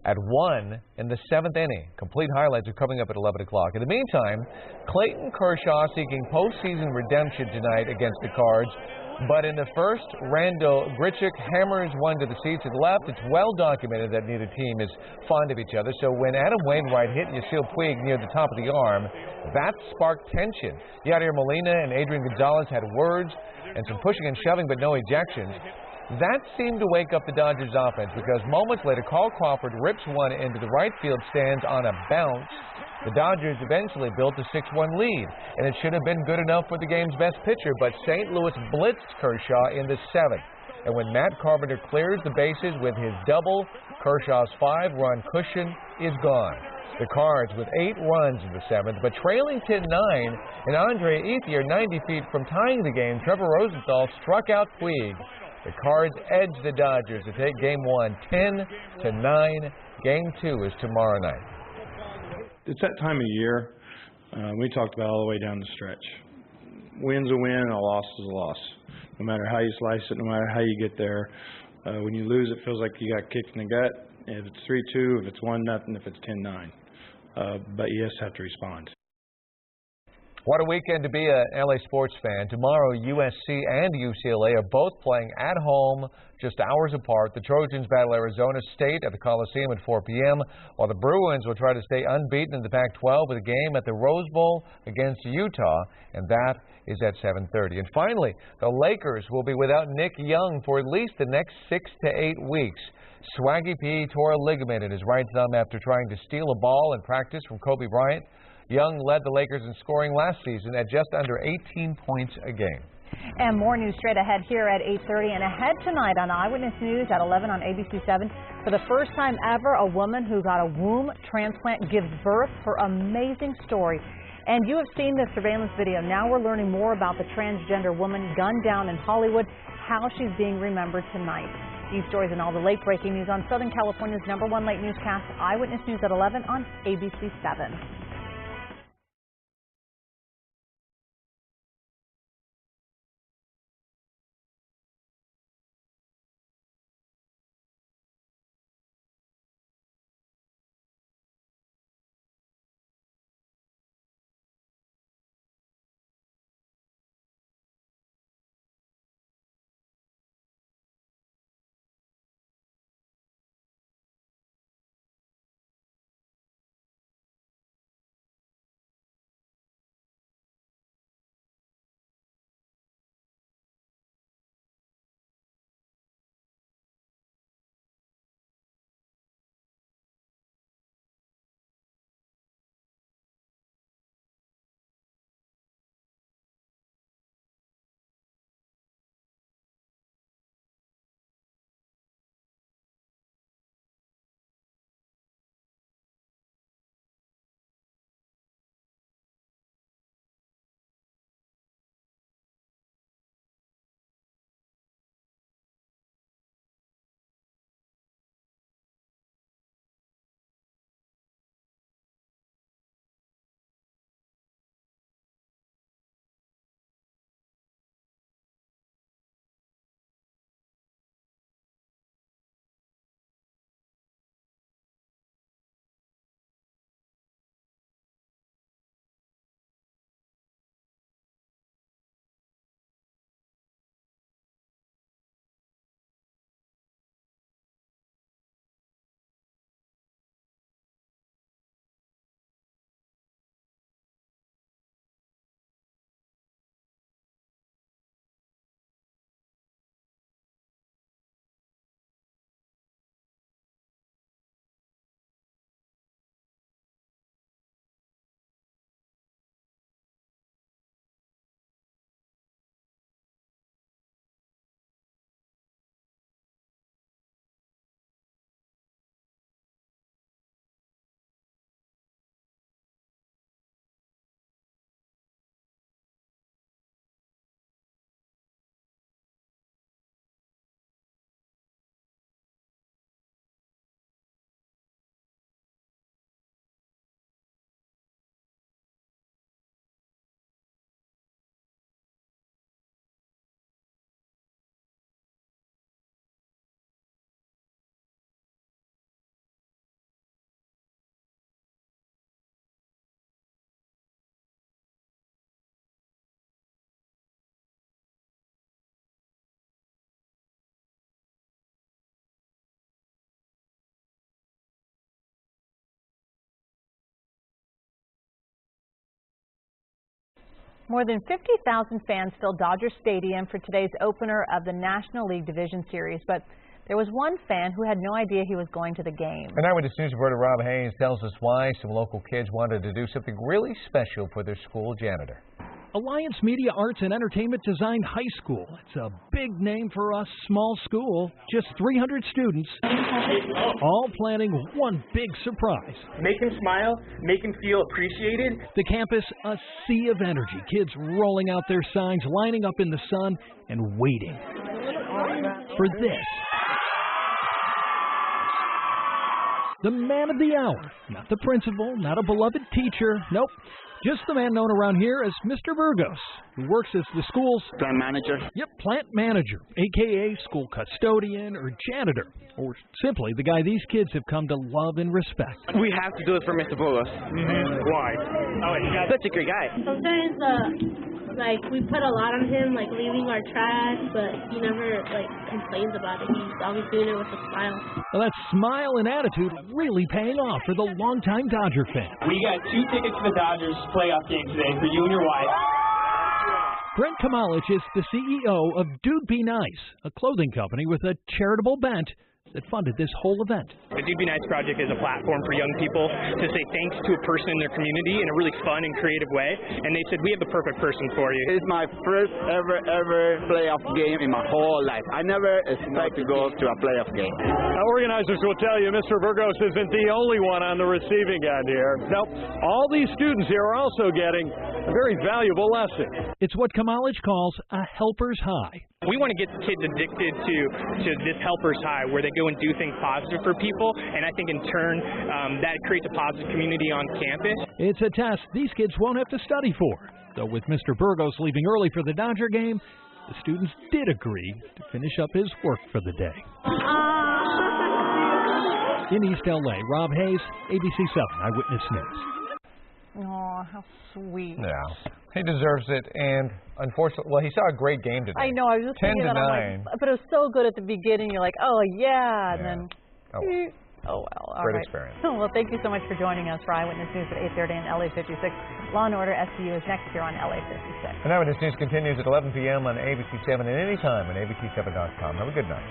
at 1 in the 7th inning. Complete highlights are coming up at 11 o'clock. In the meantime, Clayton Kershaw seeking postseason redemption tonight against the Cards. But in the first, Randall Grichuk hammers one to the seats to the left. It's well documented that neither team is fond of each other. So when Adam Wainwright hit Yasiel Puig near the top of the arm, that sparked tension. Yadier Molina and Adrian Gonzalez had words and some pushing and shoving, but no ejections. That seemed to wake up the Dodgers offense because moments later, Carl Crawford rips one into the right field stands on a bounce. The Dodgers eventually built a 6-1 lead, and it should have been good enough for the game's best pitcher, but St. Louis blitzed Kershaw in the 7th. And when Matt Carpenter clears the bases with his double, Kershaw's 5-run cushion is gone. The Cards with 8 runs in the 7th, but trailing 10-9, and Andre Ethier 90 feet from tying the game, Trevor Rosenthal struck out Puig. The Cards edged the Dodgers to take Game 1 10-9. Game 2 is tomorrow night. It's that time of year we talked about all the way down the stretch. Win's a win, a loss is a loss. No matter how you slice it, no matter how you get there. When you lose, it feels like you got kicked in the gut. If it's 3-2, if it's 1-0, if it's 10-9. But you just have to respond. What a weekend to be an LA sports fan. Tomorrow, USC and UCLA are both playing at home just hours apart. The Trojans battle Arizona State at the Coliseum at 4 p.m., while the Bruins will try to stay unbeaten in the Pac-12 with a game at the Rose Bowl against Utah, and that is at 7:30. And finally, the Lakers will be without Nick Young for at least the next 6 to 8 weeks. Swaggy P tore a ligament in his right thumb after trying to steal a ball in practice from Kobe Bryant. Young led the Lakers in scoring last season at just under 18 points a game. And more news straight ahead here at 8:30 and ahead tonight on Eyewitness News at 11 on ABC7. For the first time ever, a woman who got a womb transplant gives birth. Her amazing story. And you have seen the surveillance video. Now we're learning more about the transgender woman gunned down in Hollywood, how she's being remembered tonight. These stories and all the late-breaking news on Southern California's #1 late newscast, Eyewitness News at 11 on ABC7. More than 50,000 fans filled Dodger Stadium for today's opener of the National League Division Series, but there was one fan who had no idea he was going to the game. And Eyewitness News reporter Rob Hayes tells us why some local kids wanted to do something really special for their school janitor. Alliance Media Arts and Entertainment Design High School. It's a big name for us, small school. Just 300 students, all planning one big surprise. Make him smile, make him feel appreciated. The campus, a sea of energy. Kids rolling out their signs, lining up in the sun, and waiting for this. The man of the hour. Not the principal, not a beloved teacher. Nope. Just the man known around here as Mr. Burgos, who works as the school's plant manager. Yep, plant manager, a.k.a. school custodian or janitor, or simply the guy these kids have come to love and respect. We have to do it for Mr. Burgos. Why? Oh, such a great guy. Sometimes, we put a lot on him, like leaving our trash, but he never, complains about it. He's always doing it with a smile. Well, that smile and attitude really paying off for the longtime Dodger fan. We got 2 tickets to the Dodgers playoff game today for you and your wife. Brent Kamalich is the CEO of Dude Be Nice, a clothing company with a charitable bent that funded this whole event. The Dude Be Nice project is a platform for young people to say thanks to a person in their community in a really fun and creative way, and they said, we have the perfect person for you. It's my first ever playoff game in my whole life. I never expect to go to a playoff game. Organizers will tell you Mr. Burgos isn't the only one on the receiving end here. Now, all these students here are also getting a very valuable lesson. It's what Kamalich calls a helper's high. We want to get kids addicted to this helper's high where they go and do things positive for people, and I think in turn that creates a positive community on campus. It's a test these kids won't have to study for. Though with Mr. Burgos leaving early for the Dodger game, the students did agree to finish up his work for the day. In East LA, Rob Hayes, ABC7 Eyewitness News. Oh, how sweet. Yeah. He deserves it, and unfortunately, well, he saw a great game today. I know, I was just 10 thinking to that. 9. But it was so good at the beginning. You're like, oh, yeah. And then, Oh, well. All great right. experience. Well, thank you so much for joining us for Eyewitness News at 8:30 on LA56. Law and Order SCU is next here on LA56. And Eyewitness News continues at 11 p.m. on ABC7 and anytime on ABC7.com. Have a good night.